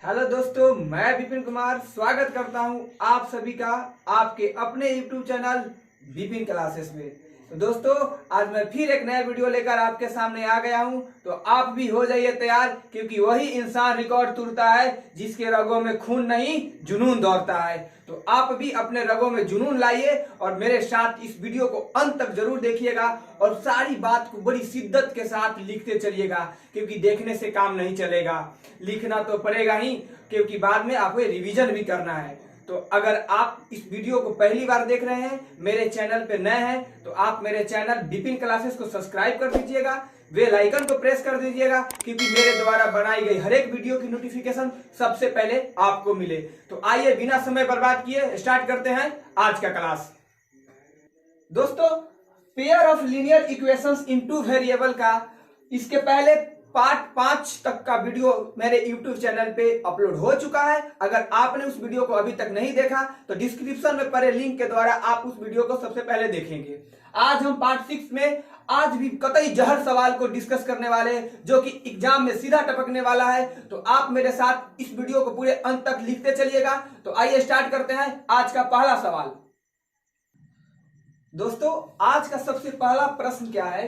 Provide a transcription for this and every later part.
Hello दोस्तों, मैं विपिन कुमार स्वागत करता हूं आप सभी का आपके अपने YouTube चैनल विपिन क्लासेस में। तो दोस्तों, आज मैं फिर एक नया वीडियो लेकर आपके सामने आ गया हूं। तो आप भी हो जाइए तैयार, क्योंकि वही इंसान रिकॉर्ड तोड़ता है जिसके रगों में खून नहीं जुनून दौड़ता है। तो आप भी अपने रगों में जुनून लाइए और मेरे साथ इस वीडियो को अंत तक जरूर देखिएगा और सारी बात को बड़ी शिद्दत के साथ लिखते चलिएगा, क्योंकि देखने से काम नहीं चलेगा, लिखना तो पड़ेगा ही, क्योंकि बाद में आपको रिवीजन भी करना है। तो अगर आप इस वीडियो को पहली बार देख रहे हैं, मेरे चैनल पे नए हैं, तो आप मेरे चैनल विपिन क्लासेस को सब्सक्राइब कर दीजिएगा, बेल आइकन को प्रेस कर दीजिएगा, क्योंकि मेरे द्वारा बनाई गई हर एक वीडियो की नोटिफिकेशन सबसे पहले आपको मिले। तो आइए बिना समय बर्बाद किए स्टार्ट करते हैं आज का क्लास। दोस्तों, pair of linear equations in two variable का इसके पहले पार्ट 5 तक का वीडियो मेरे YouTube चैनल पे अपलोड हो चुका है। अगर आपने उस वीडियो को अभी तक नहीं देखा तो डिस्क्रिप्शन में पड़े लिंक के द्वारा आप उस वीडियो को सबसे पहले देखेंगे। आज हम पार्ट 6 में आज भी कतई जहर सवाल को डिस्कस करने वाले हैं, जो कि एग्जाम में सीधा टपकने वाला है। तो आप मेरे साथ इस वीडियो को पूरे अंत तक लिखते चलिएगा। तो आइए स्टार्ट करते हैं आज का पहला सवाल। दोस्तों, आज का सबसे पहला प्रश्न क्या है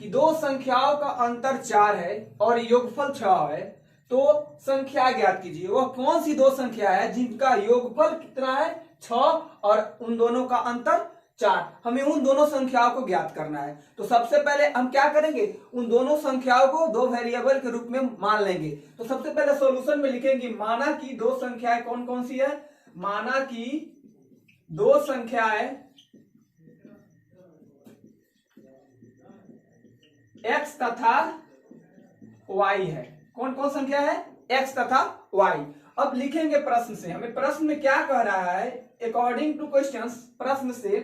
कि दो संख्याओं का अंतर 4 है और योगफल 6 है, तो संख्या ज्ञात कीजिए। वह कौन सी दो संख्या है जिनका योगफल कितना है 6 और उन दोनों का अंतर 4। हमें उन दोनों संख्याओं को ज्ञात करना है। तो सबसे पहले हम क्या करेंगे, उन दोनों संख्याओं को दो वेरिएबल के रूप में मान लेंगे। तो सबसे पहले सॉल्यूशन में लिखेंगे, माना कि दो संख्याएं कौन कौन सी है। माना कि दो संख्याएं x तथा y है। कौन कौन संख्या है, x तथा y। अब लिखेंगे प्रश्न से, हमें प्रश्न में क्या कह रहा है, अकॉर्डिंग टू क्वेश्चंस, प्रश्न से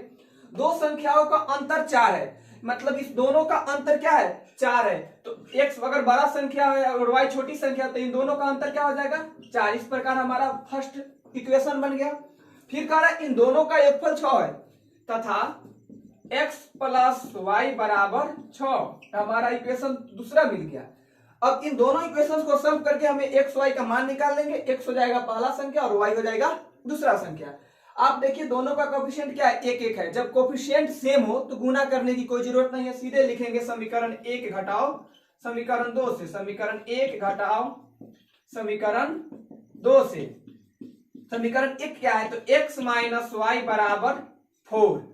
दो संख्याओं का अंतर 4 है, मतलब इस दोनों का अंतर क्या है 4 है। तो x अगर बड़ा संख्या है और y छोटी संख्या, तो इन दोनों का अंतर क्या हो जाएगा 4। इस प्रकार हमारा फर्स्ट इक्वेशन बन गया। फिर कह रहा है इन दोनों का योगफल 6 है तथा x प्लस वाई बराबर 6, हमारा इक्वेशन दूसरा मिल गया। अब इन दोनों इक्वेशंस को सम करके हमें x y का मान निकाल लेंगे। x हो जाएगा पहला संख्या और y हो जाएगा दूसरा संख्या। आप देखिए दोनों का कोफिशिएंट क्या है, 1 है। जब कोफिशिएंट सेम हो तो गुना करने की कोई जरूरत नहीं है, सीधे लिखेंगे समीकरण 1 घटाओ समीकरण 2 से। समीकरण 1 घटाओ समीकरण 2 से। समीकरण 1 क्या है, तो x माइनस वाई बराबर 4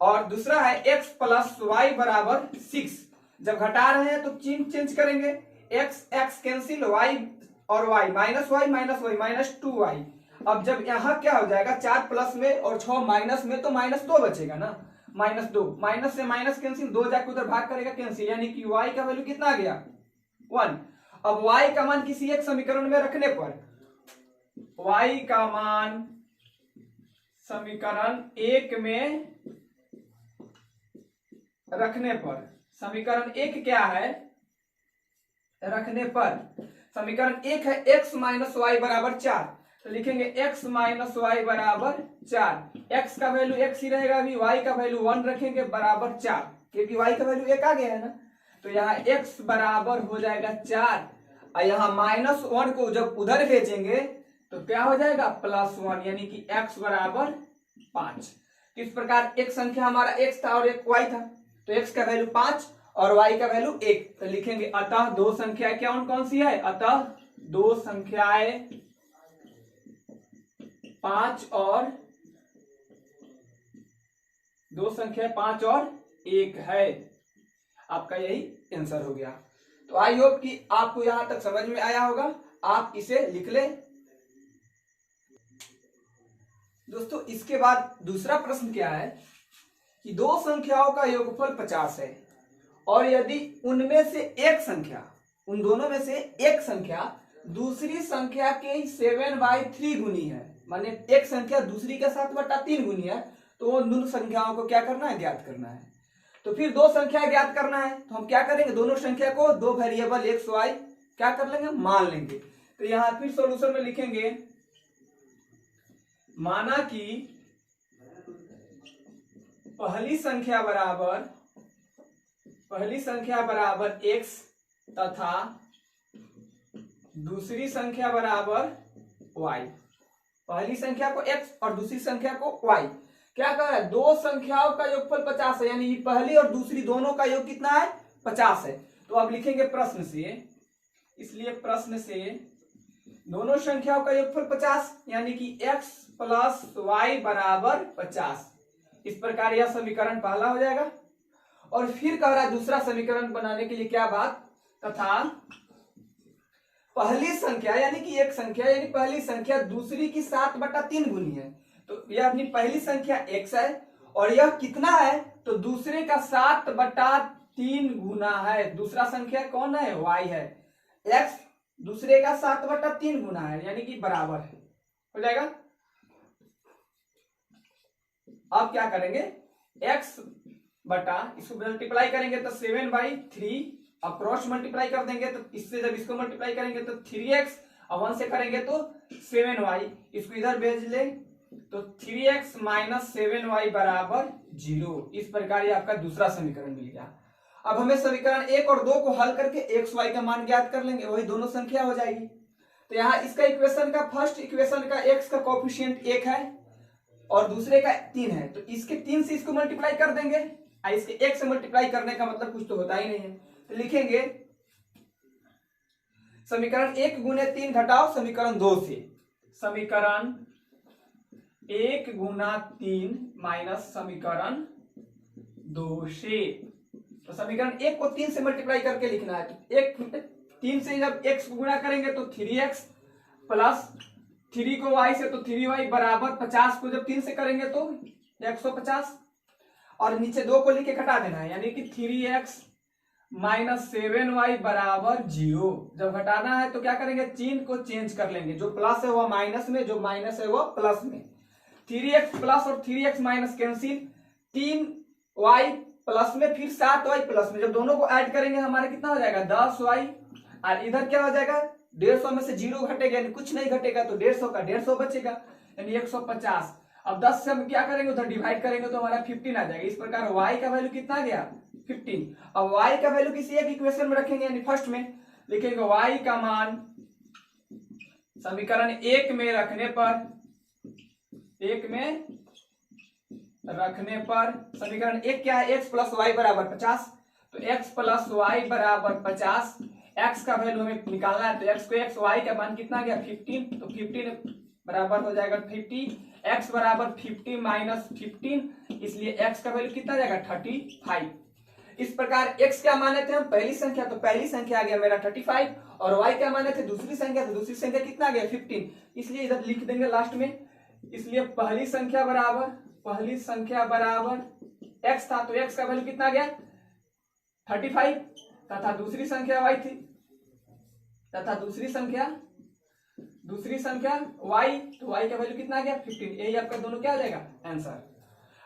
और दूसरा है x प्लस वाई बराबर 6। जब घटा रहे हैं तो चिन्ह चेंज करेंगे, x कैंसिल, y और y minus y minus 2y। अब जब यहाँ क्या हो जाएगा 4 प्लस में और 6 माइनस में, तो -2 बचेगा ना, -2। माइनस से माइनस कैंसिल, 2 जाके उधर भाग करेगा कैंसिल, यानी कि y का वैल्यू कितना आ गया 1। अब y का मान किसी एक समीकरण में रखने पर, y का मान समीकरण 1 में रखने पर, समीकरण 1 क्या है रखने पर, समीकरण 1 है x माइनस वाई बराबर 4। तो लिखेंगे x माइनस वाई बराबर 4। x का वैल्यू x ही रहेगा, अभी y का वैल्यू 1 रखेंगे बराबर 4, क्योंकि y का वैल्यू 1 आ गया है ना। तो यहाँ x बराबर हो जाएगा 4 और यहाँ -1 को जब उधर भेजेंगे तो क्या हो जाएगा +1, यानी कि x बराबर 5। इस प्रकार एक संख्या हमारा x था और एक y था, तो x का वैल्यू 5 और y का वैल्यू 1। तो लिखेंगे अतः दो संख्याएं क्या कौन सी है, अतः दो संख्याएं 5 और 1 है। आपका यही आंसर हो गया। तो आई होप कि आपको यहां तक समझ में आया होगा, आप इसे लिख ले। दोस्तों, इसके बाद दूसरा प्रश्न क्या है कि दो संख्याओं का योगफल 50 है और यदि उनमें से एक संख्या, उन दोनों में से एक संख्या दूसरी संख्या के 7/3 गुनी है, माने एक संख्या दूसरी के 7/3 गुनी है, तो उन दोनों संख्याओं को क्या करना है, ज्ञात करना है। तो फिर दो संख्या ज्ञात करना है, तो हम क्या करेंगे, दोनों संख्या को दो वेरिएबल x y क्या कर लेंगे, मान लेंगे। तो यहां फिर सॉल्यूशन में लिखेंगे, माना कि पहली संख्या बराबर x तथा दूसरी संख्या बराबर y, पहली संख्या को x और दूसरी संख्या को y। क्या कह रहा है, दो संख्याओं का योगफल 50 है, यानी पहली और दूसरी दोनों का योग कितना है, 50 है। तो अब लिखेंगे प्रश्न से, इसलिए प्रश्न से दोनों संख्याओं का योगफल 50, यानी कि x प्लस वाई बराबर 50। इस प्रकार यह समीकरण पहला हो जाएगा। और फिर कह रहा है दूसरा समीकरण बनाने के लिए क्या बात, तथा पहली संख्या यानी कि एक संख्या यानी पहली संख्या दूसरी की 7/3 गुनी है। तो यह अपनी पहली संख्या x है और यह कितना है, तो दूसरे का 7/3 गुना है। दूसरा संख्या कौन है, y है। x दूसरे का 7/3 गुना है, यानी कि बराबर है, हो जाएगा। अब क्या करेंगे, x बटा इसको मल्टीप्लाई करेंगे तो 7/3, अब क्रॉस मल्टीप्लाई कर देंगे तो इससे जब इसको मल्टीप्लाई करेंगे तो 3x और 1 से करेंगे तो 7y, इसको इधर भेज ले तो 3x माइनस 7y बराबर 0। इस प्रकार ये आपका दूसरा समीकरण मिल गया। अब हमें समीकरण 1 और 2 को हल करके x y का मान ज्ञात कर लेंगे, वही दोनों संख्या हो जाएगी। तो यहाँ इसका इक्वेशन का फर्स्ट इक्वेशन का x का कोएफिशिएंट 1 है और दूसरे का 3 है, तो इसके 3 से इसको मल्टीप्लाई कर देंगे। इसके 1 से मल्टीप्लाई करने का मतलब कुछ तो होता ही नहीं है, तो लिखेंगे समीकरण 1 गुने 3 घटाओ समीकरण 2 से, समीकरण 1 गुना 3 माइनस समीकरण 2 से। तो समीकरण 1 को 3 से मल्टीप्लाई करके लिखना है, तो 3 से जब x को गुणा करेंगे तो 3x प्लस 3 को y से तो 3y बराबर 50 को जब 3 से करेंगे तो 150 और नीचे 2 को लिख के घटा देना है, यानी कि 3x माइनस 7y बराबर 0। जब घटाना है तो क्या करेंगे, चिन्ह को चेंज कर लेंगे, जो प्लस है वह माइनस में, जो माइनस है वह प्लस में। 3x प्लस और 3x minus cancel, 3y plus में फिर 7y प्लस में, जब दोनों को ऐड करेंगे हमारा कितना हो जाएगा 10y, और इधर क्या हो जाएगा 150 में से 0 घटेगा यानी कुछ नहीं घटेगा, तो 150 का 150 बचेगा यानी 150। अब 10 से हम क्या करेंगे, उधर डिवाइड करेंगे तो हमारा 15 आ जाएगा। इस प्रकार y का वैल्यू कितना आ गया 15। अब y का वैल्यू किसी एक इक्वेशन में रखेंगे, यानी फर्स्ट में लिखेंगे y का मान समीकरण 1 में रखने पर समीकरण 1 क्या है, x प्लस वाई बराबर 50, तो x प्लस वाई बराबर 50। x का वैल्यू हमें निकालना है, तो x को x, y का मान कितना गया 15, तो 15 बराबर हो जाएगा 50। x बराबर 50 माइनस 15, इसलिए x का वैल्यू कितना जाएगा 35। इस प्रकार x क्या माने थे हम, पहली संख्या, तो पहली संख्या आ गया मेरा 35, और y क्या माने थे दूसरी संख्या, तो दूसरी संख्या कितना आ गया 15, इसलिए इधर लिख देंगे लास्ट में। इसलिए पहली संख्या बराबर x था, तो x का वैल्यू कितना आ गया 35, तथा दूसरी संख्या y थी, तथा दूसरी संख्या y, तो y का वैल्यू कितना आ गया 15। यही आपका दोनों क्या हो जाएगा आंसर।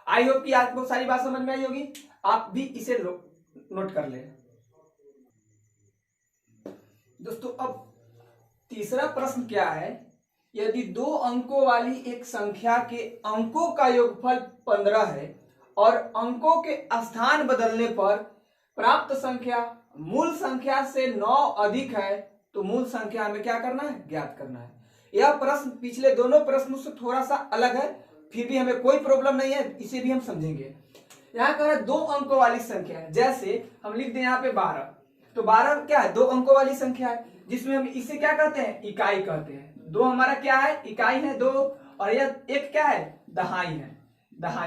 आई होप कि आपको सारी बात समझ में आई होगी, आप भी इसे नोट कर ले। दोस्तों अब तीसरा प्रश्न क्या है, यदि 2 अंकों वाली एक संख्या के अंकों का योगफल 15 है और अंकों के स्थान बदलने पर प्राप्त संख्या मूल संख्या से 9 अधिक है, तो मूल संख्या हमें क्या करना है, ज्ञात करना है। यह प्रश्न पिछले दोनों प्रश्नों से थोड़ा सा अलग है, फिर भी हमें कोई प्रॉब्लम नहीं है, इसे भी हम समझेंगे। यहाँ कह रहा है 2 अंकों वाली संख्या है, जैसे हम लिख दें यहाँ पे 12, तो 12 क्या है 2 अंकों वाली संख्या है, जिसमें हम इसे क्या कहते हैं, इकाई कहते हैं। 2 हमारा क्या है, इकाई है 2, और यह 1 क्या है, दहाई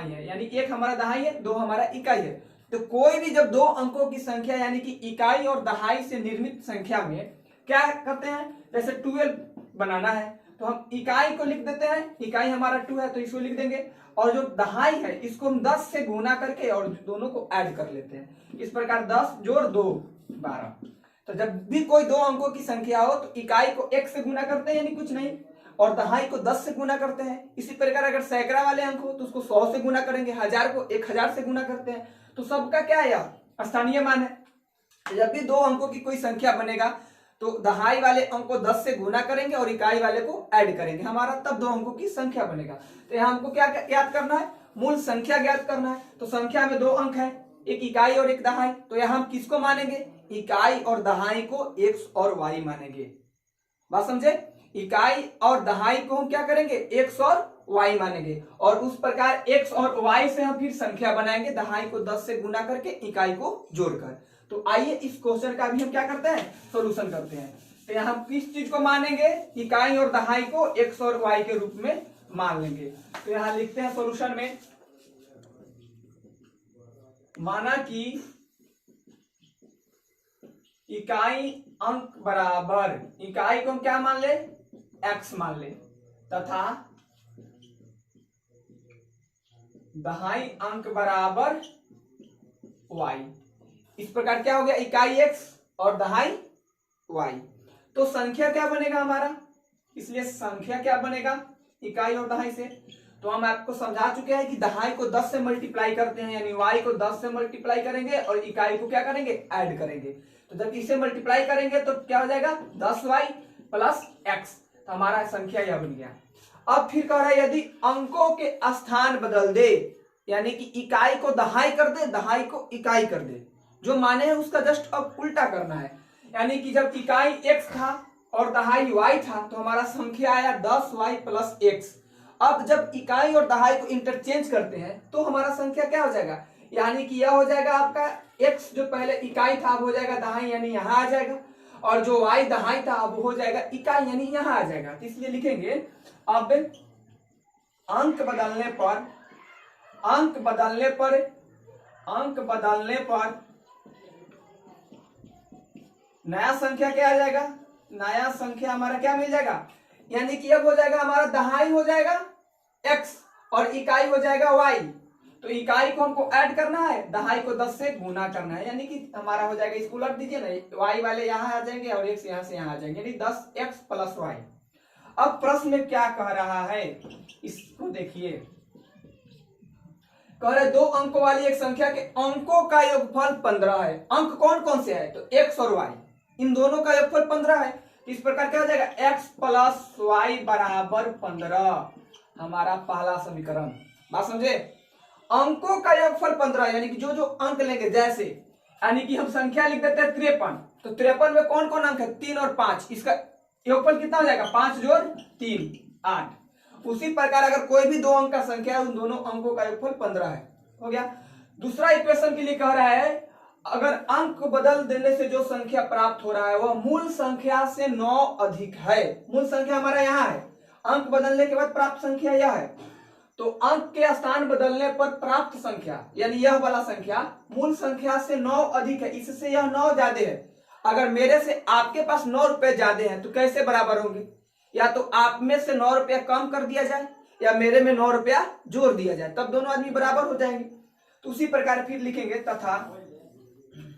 है, यानी 1 हमारा दहाई है, 2 हमारा इकाई है। तो कोई भी जब 2 अंकों की संख्या यानी कि इकाई और दहाई से निर्मित संख्या में क्या करते हैं, जैसे 12 बनाना है तो हम इकाई को लिख देते हैं, इकाई हमारा 2 है तो इसको लिख देंगे, और जो दहाई है इसको हम 10 से गुना करके और दोनों को ऐड कर लेते हैं। इस प्रकार 10 जोड़ 2 12। तो जब भी कोई 2 अंकों की संख्या हो तो इकाई को 1 से गुना करते हैं यानी कुछ नहीं, और दहाई को 10 से गुना करते हैं। इसी प्रकार अगर सैकड़ा वाले अंक हो तो उसको 100 से गुना करेंगे, 1000 को 1000 से गुना करते हैं। तो सबका क्या है, स्थानीय मान है। जब भी 2 अंकों की कोई संख्या बनेगा तो दहाई वाले अंक को 10 से गुना करेंगे और इकाई वाले को ऐड करेंगे, हमारा तब 2 अंकों की संख्या बनेगा। तो यहाँ हमको क्या ज्ञात करना है, मूल संख्या ज्ञात करना है। तो संख्या में 2 अंक है, एक इकाई और एक दहाई, तो यहाँ हम किसको मानेंगे, इकाई और दहाई को x और y मानेंगे। बात समझे। इकाई और दहाई को हम क्या करेंगे, एक्स और वाई मानेंगे, और उस प्रकार एक्स और वाई से हम फिर संख्या बनाएंगे, दहाई को 10 से गुना करके इकाई को जोड़कर। तो आइए इस क्वेश्चन का भी हम क्या करते हैं, सॉल्यूशन करते हैं। तो यहाँ किस चीज को मानेंगे, इकाई और दहाई को एक्स और वाई के रूप में मान लेंगे। तो यहाँ लिखते हैं सॉल्यूशन में, माना कि इकाई अंक बराबर, इकाई को हम क्या मान ले, एक्स मान ले, तथा दहाई अंक बराबर वाई। इस प्रकार क्या हो गया, इकाई एक्स और दहाई वाई। तो संख्या क्या बनेगा हमारा, इसलिए संख्या क्या बनेगा इकाई और दहाई से। तो हम आपको समझा चुके हैं कि दहाई को 10 से मल्टीप्लाई करते हैं, यानी वाई को 10 से मल्टीप्लाई करेंगे और इकाई को क्या करेंगे, ऐड करेंगे। तो जब इसे मल्टीप्लाई करेंगे तो क्या हो जाएगा, 10y प्लस एक्स। तो हमारा संख्या यह बन गया। अब फिर कह रहा है यदि अंकों के स्थान बदल दे, यानी कि इकाई को दहाई कर दे, दहाई को इकाई कर दे, जो माने है उसका जस्ट अब उल्टा करना है। यानी कि जब इकाई x था और दहाई y था तो हमारा संख्या आया 10y प्लस एक्स। अब जब इकाई और दहाई को इंटरचेंज करते हैं तो हमारा संख्या क्या हो जाएगा, यानी कि यह हो जाएगा आपका x जो पहले इकाई था अब हो जाएगा दहाई, यानी यहाँ आ जाएगा, और जो y दहाई था अब हो जाएगा इकाई, यानी यहाँ आ जाएगा। तो इसलिए लिखेंगे अब अंक बदलने पर, अंक बदलने पर, अंक बदलने पर नया संख्या क्या आ जाएगा, नया संख्या हमारा क्या मिल जाएगा, यानी कि अब हो जाएगा हमारा दहाई हो जाएगा x और इकाई हो जाएगा y। तो इकाई को हमको ऐड करना है, दहाई को 10 से गुना करना है, यानी कि हमारा हो जाएगा, इसको उलट दीजिए ना, y वाले यहाँ आ जाएंगे और x यहाँ से यहाँ आ जाएंगे, यानी 10x प्लस y। अब प्रश्न में क्या कह रहा है, इसको देखिए, कह रहे दो अंकों वाली एक संख्या के अंकों का योगफल 15 है। अंक कौन कौन से है, तो x और y, इन दोनों का योगफल 15 है। इस प्रकार क्या हो जाएगा, x प्लस वाई बराबर 15, हमारा पहला समीकरण। बात समझे, अंकों का योगफल 15, यानी कि जो जो अंक लेंगे, जैसे यानी कि हम संख्या लिख देते हैं 53, तो 53 में कौन कौन अंक है, 3 और 5, इसका योगफल कितना हो जाएगा, 5 जोड़ 3 8। उसी प्रकार अगर कोई भी दो अंक का संख्या है, उन दोनों अंकों का योगफल 15 है, हो गया। दूसरा इक्वेशन के लिए कह रहा है अगर अंक बदल देने से जो संख्या प्राप्त हो रहा है वह मूल संख्या से 9 अधिक है। मूल संख्या हमारा यहाँ है, अंक बदलने के बाद प्राप्त संख्या यह है, तो अंक के स्थान बदलने पर प्राप्त संख्या यानी यह वाला संख्या मूल संख्या से 9 अधिक है, इससे यह 9 ज्यादा है। अगर मेरे से आपके पास 9 रुपए ज्यादा है तो कैसे बराबर होंगे, या तो आप में से 9 रुपया कम कर दिया जाए या मेरे में 9 रुपया जोड़ दिया जाए, तब दोनों आदमी बराबर हो जाएंगे। तो उसी प्रकार फिर लिखेंगे तथा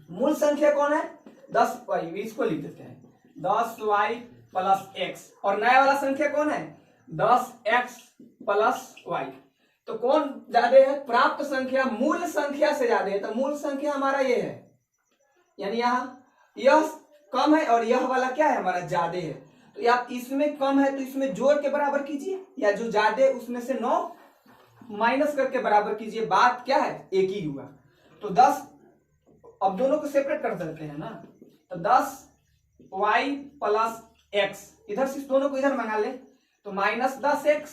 मूल संख्या कौन है, 10y, इसको लिख देते हैं 10y प्लस एक्स, और नया वाला संख्या कौन है 10x प्लस y। तो कौन ज्यादा है, प्राप्त संख्या मूल संख्या से ज्यादा है, तो मूल संख्या हमारा ये है, यानी यहाँ यह कम है और यह वाला क्या है हमारा ज्यादा है। तो आप इसमें कम है तो इसमें जोड़ के बराबर कीजिए, या जो ज्यादा है उसमें से 9 माइनस करके बराबर कीजिए, बात क्या है एक ही हुआ। तो 10, अब दोनों को सेपरेट कर देते हैं ना, तो 10y प्लस एक्स, इधर से दोनों को इधर मंगा ले तो माइनस 10x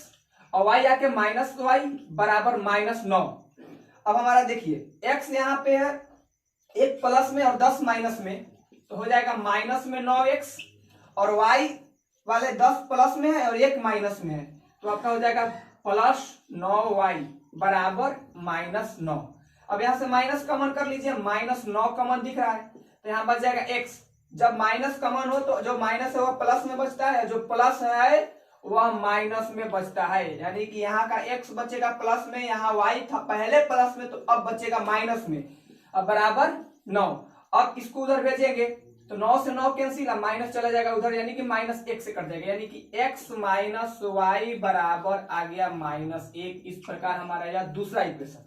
और y आके माइनस y बराबर माइनस 9। अब हमारा देखिए x यहाँ पे है एक प्लस में और 10 माइनस में, तो हो जाएगा माइनस में 9x, और y वाले 10 प्लस में है और 1 माइनस में है, तो आपका हो जाएगा प्लस 9y बराबर माइनस 9। अब यहां से माइनस कॉमन कर लीजिए, माइनस 9 कॉमन दिख रहा है तो यहां बच जाएगा x। जब माइनस कॉमन हो तो जो माइनस है वह प्लस में बचता है, जो प्लस है वह माइनस में बचता है, यानी कि यहाँ का x बचेगा प्लस में, यहाँ y था पहले प्लस में तो अब बचेगा माइनस में, अब बराबर 9। अब इसको उधर भेजेंगे तो 9 से 9 कैंसिल, माइनस चला जाएगा उधर, यानी कि माइनस 1 से कट जाएगा, यानी कि x माइनस वाई बराबर आ गया माइनस 1। इस प्रकार हमारा यह दूसरा इक्वेशन,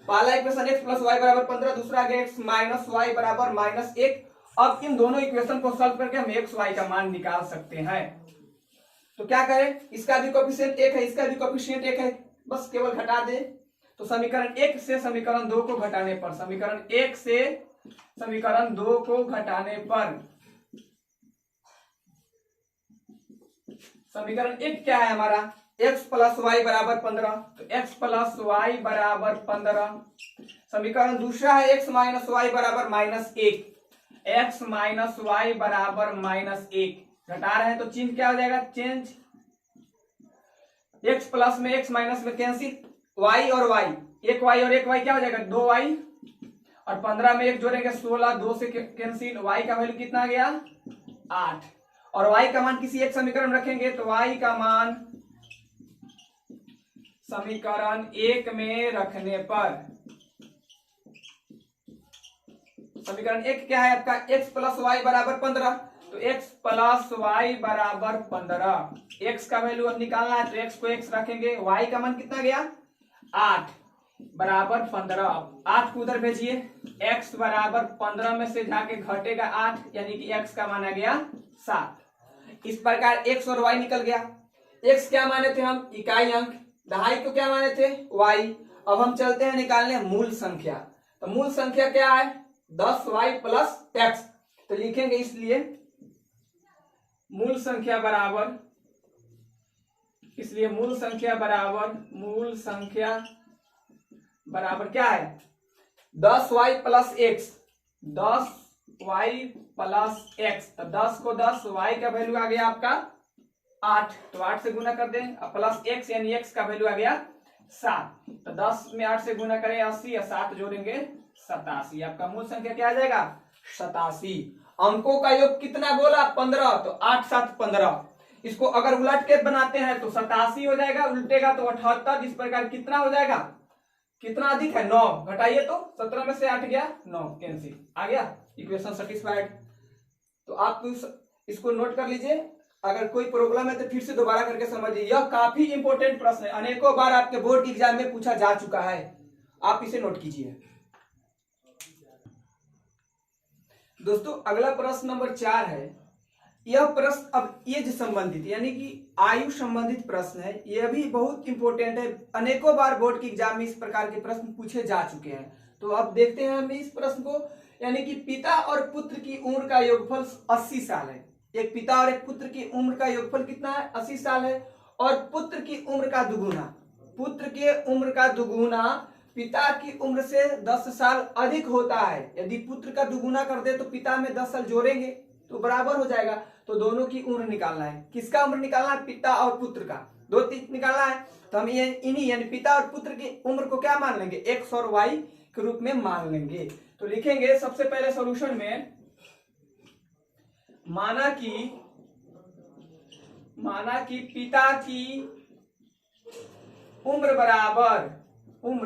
पहला इक्वेशन x प्लस वाई बराबर 15, दूसरा आ गया x माइनस वाई बराबर माइनस 1। अब इन दोनों इक्वेशन को सॉल्व करके हम x y का मान निकाल सकते हैं। तो क्या करें, इसका भी कोएफिशिएंट 1 है, इसका भी कोएफिशिएंट 1 है, बस केवल घटा दे। तो समीकरण 1 से समीकरण 2 को घटाने पर, समीकरण 1 से समीकरण 2 को घटाने पर समीकरण एक क्या है हमारा, x प्लस वाई बराबर 15, तो x प्लस वाई बराबर 15। समीकरण दूसरा है x माइनस वाई बराबर -1, x माइनस वाई बराबर -1। घटा रहे हैं तो चिन्ह क्या हो जाएगा, चेंज, x प्लस में x माइनस में कैंसिल, y और y, एक y और एक y क्या हो जाएगा, 2y, और 15 में एक जोड़ेंगे 16, 2 से कैंसिल, y का वैल्यू कितना आ गया, 8, और y का मान किसी एक समीकरण में रखेंगे तो y का मान समीकरण 1 में रखने पर, समीकरण 1 क्या है आपका, x प्लस वाई बराबर 15, तो x प्लस वाई बराबर 15, x का वैल्यू अब निकालना है तो x को x रखेंगे, y का मान कितना गया, 8 बराबर 15। 8 को उधर भेजिए, x बराबर 15 में से जाके घटेगा 8, यानी कि x का मान आ गया 7। इस प्रकार x और y निकल गया। x क्या माने थे हम, इकाई अंक, दहाई को क्या माने थे, y। अब हम चलते हैं निकालने मूल संख्या, तो मूल संख्या क्या है, 10y प्लस x, तो लिखेंगे इसलिए मूल संख्या बराबर, इसलिए मूल संख्या बराबर क्या है, 10y plus x, 10y plus x, तो 10 को 10, y का वैल्यू आ गया आपका 8, तो 8 से गुना कर दें, प्लस x यानी x का वैल्यू आ गया 7, तो 10 में 8 से गुना करें 80, या 7 जोड़ेंगे 87, आपका मूल संख्या क्या आ जाएगा, 87। अंकों का योग कितना बोला, 15, तो 8 7 15, इसको अगर उलट के बनाते हैं तो 87 हो जाएगा, उल्टेगा तो 78। इस प्रकार कितना हो जाएगा, कितना अधिक है, 9, घटाइए तो 17 में से 8 गया 9, कैंसिल, आ गया, इक्वेशन सेटिस्फाइड। तो आप इसको नोट कर लीजिए, अगर कोई प्रॉब्लम है तो फिर से दोबारा करके समझिए, यह काफी इंपॉर्टेंट प्रश्न है, अनेकों बार आपके बोर्ड की एग्जाम में पूछा जा चुका है, आप इसे नोट कीजिए। दोस्तों अगला प्रश्न नंबर 4 है, यह प्रश्न अब एज संबंधित यानी कि आयु संबंधित प्रश्न है, यह भी बहुत इंपॉर्टेंट है, अनेकों बार बोर्ड की एग्जाम में इस प्रकार के प्रश्न पूछे जा चुके हैं। तो अब देखते हैं हम इस प्रश्न को, यानी कि पिता और पुत्र की उम्र का योगफल 80 साल है, एक पिता और एक पुत्र की उम्र का योगफल कितना है, 80 साल है, और पुत्र की उम्र का दुगुना, पुत्र के उम्र का दुगुना पिता की उम्र से 10 साल अधिक होता है। यदि पुत्र का दुगुना कर दे तो पिता में 10 साल जोड़ेंगे तो बराबर हो जाएगा, तो दोनों की उम्र निकालना है, किसका उम्र निकालना है, पिता और पुत्र का, दो निकालना है, तो हम ये इन्हीं यानी पिता और पुत्र की उम्र को क्या मान लेंगे, x और y के रूप में मान लेंगे। तो लिखेंगे सबसे पहले सॉल्यूशन में, माना कि पिता की उम्र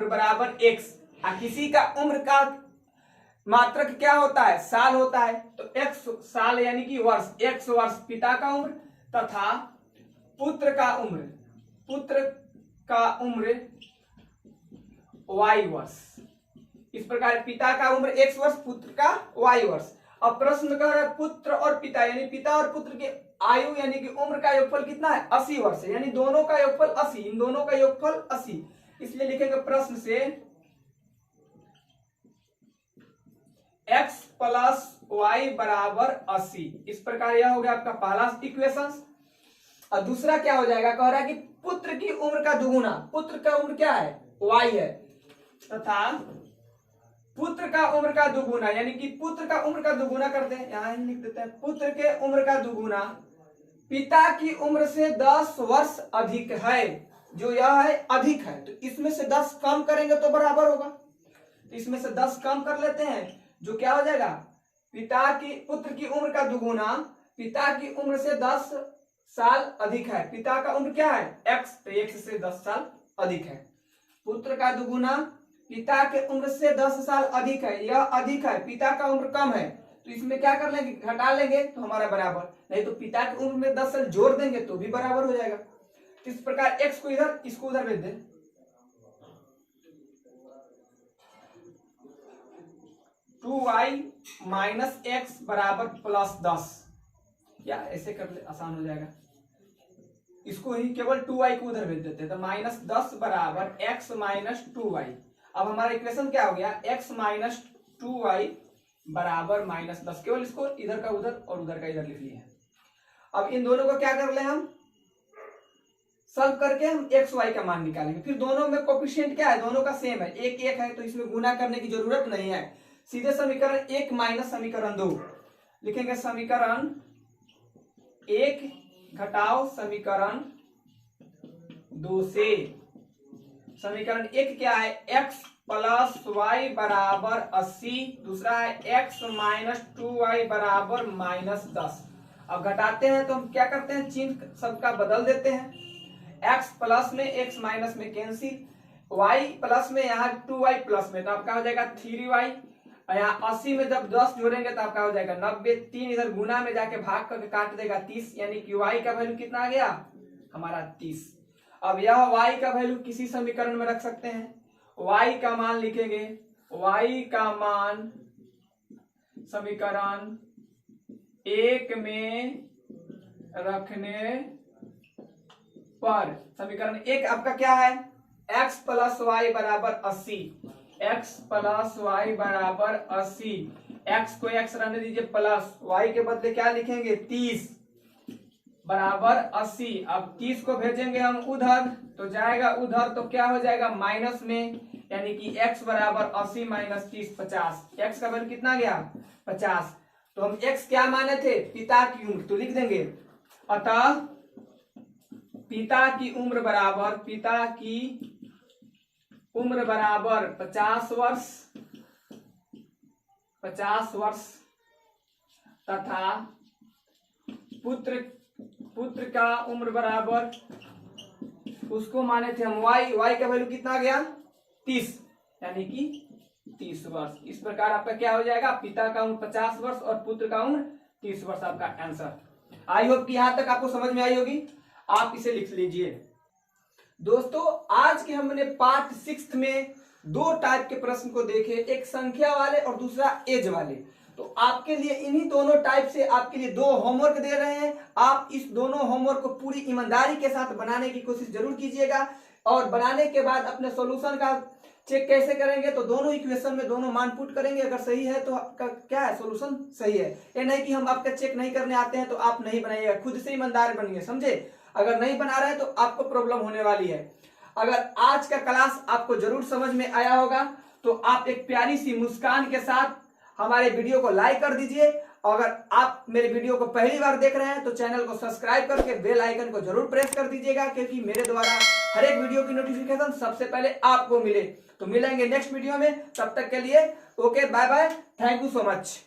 बराबर x, किसी का उम्र का मात्रक क्या होता है, साल होता है, तो x साल यानी कि वर्ष, x वर्ष पिता का उम्र तथा पुत्र का उम्र y वर्ष। इस प्रकार पिता का उम्र x वर्ष, पुत्र का y वर्ष। अब प्रश्न कर रहा है पुत्र और पिता यानी पिता और पुत्र की आयु यानी कि उम्र का योगफल कितना है, 80 वर्ष है, यानी दोनों का योगफल 80, इन दोनों का योगफल 80, इसलिए लिखेंगे प्रश्न से x प्लस वाई बराबर 80। इस प्रकार यह हो गया आपका पहला इक्वेशन। और दूसरा क्या हो जाएगा, कह रहा है कि पुत्र की उम्र का दुगुना, पुत्र का उम्र क्या है, y है, तथा पुत्र का उम्र का दुगुना यानी कि पुत्र का उम्र का दुगुना करते हैं, यहां ही लिख देते हैं, पुत्र के उम्र का दुगुना पिता की उम्र से 10 वर्ष अधिक है, जो यह है अधिक है, तो इसमें से 10 कम करेंगे तो बराबर होगा, तो इसमें से 10 कम कर लेते हैं, जो क्या हो जाएगा, पुत्र की उम्र का दुगुना पिता की उम्र से 10 साल अधिक है, पिता का उम्र क्या है x, तो x से 10 साल अधिक है, पुत्र का दुगुना पिता के उम्र से 10 साल अधिक है, यह अधिक है, पिता का उम्र कम है, तो इसमें क्या कर लेंगे, घटा लेंगे तो हमारा बराबर, नहीं तो पिता की उम्र में 10 साल जोड़ देंगे तो भी बराबर हो जाएगा। तो इस प्रकार x को इधर, इसको उधर भेज दें, टू वाई माइनस एक्स बराबर प्लस 10, या ऐसे कर ले आसान हो जाएगा, इसको ही केवल 2y को उधर भेज देते हैं, तो -10 बराबर x माइनस 2y। अब हमारा इक्वेशन क्या हो गया, x माइनस 2y बराबर -10, केवल इसको इधर का उधर और उधर का इधर लिख लिए। अब इन दोनों को क्या कर ले हम, सॉल्व करके हम एक्स वाई का मान निकालेंगे। फिर दोनों में कोफिशिएंट क्या है, दोनों का सेम है, एक एक है, तो इसमें गुना करने की जरूरत नहीं है। सीधे समीकरण 1 माइनस समीकरण 2 लिखेंगे। समीकरण 1 घटाओ समीकरण 2 से समीकरण 1 क्या है, x प्लस वाई बराबर 80, दूसरा है x माइनस 2y बराबर -10। अब घटाते हैं तो हम क्या करते हैं, चिन्ह सबका बदल देते हैं। x प्लस में x माइनस में कैंसिल, y प्लस में यहाँ 2y प्लस में, तो आपका हो जाएगा 3y। यहाँ 80 में जब 10 जोड़ेंगे तो आपका हो जाएगा 90। 3 इधर गुना में जाके भाग करके काट देगा 30, यानी कि y का वैल्यू कितना आ गया हमारा 30। अब यह y का वैल्यू किसी समीकरण में रख सकते हैं। y का मान लिखेंगे, y का मान समीकरण 1 में रखने पर समीकरण 1 आपका क्या है, x प्लस वाई बराबर 80, x प्लस वाई बराबर 80, x को x रहने दीजिए प्लस, y के बदले क्या लिखेंगे 30 बराबर 80। अब 30 को भेजेंगे हम उधर तो जाएगा उधर, तो क्या हो जाएगा माइनस में, यानी कि x बराबर 80 माइनस 30 50। x का वैल्यू कितना गया 50। तो हम x क्या माने थे, पिता की उम्र, तो लिख देंगे अतः पिता की उम्र बराबर 50 वर्ष तथा पुत्र का उम्र बराबर, उसको माने थे हम y का वैल्यू कितना गया 30, यानी कि 30 वर्ष। इस प्रकार आपका क्या हो जाएगा, पिता का उम्र 50 वर्ष और पुत्र का उम्र 30 वर्ष आपका आंसर। आई होप कि यहां तक आपको समझ में आई होगी, आप इसे लिख लीजिए। दोस्तों आज के हमने पार्ट 6 में 2 टाइप के प्रश्न को देखे, एक संख्या वाले और दूसरा एज वाले। तो आपके लिए इन्हीं दोनों टाइप से आपके लिए 2 होमवर्क दे रहे हैं। आप इस दोनों होमवर्क को पूरी ईमानदारी के साथ बनाने की कोशिश जरूर कीजिएगा, और बनाने के बाद अपने सॉल्यूशन का चेक कैसे करेंगे, तो दोनों इक्वेशन में दोनों मान पुट करेंगे, अगर सही है तो आपका क्या है सॉल्यूशन सही है। ये नहीं कि हम आपका चेक नहीं करने आते हैं तो आप नहीं बनाइएगा, खुद से ईमानदार बनिए, समझे। अगर नहीं बना रहे तो आपको प्रॉब्लम होने वाली है। अगर आज का क्लास आपको जरूर समझ में आया होगा तो आप एक प्यारी सी मुस्कान के साथ हमारे वीडियो को लाइक कर दीजिए। अगर आप मेरे वीडियो को पहली बार देख रहे हैं तो चैनल को सब्सक्राइब करके बेल आइकन को जरूर प्रेस कर दीजिएगा, क्योंकि मेरे द्वारा हर एक वीडियो की नोटिफिकेशन सबसे पहले आपको मिले। तो मिलेंगे नेक्स्ट वीडियो में, तब तक के लिए okay bye bye, thank you so much.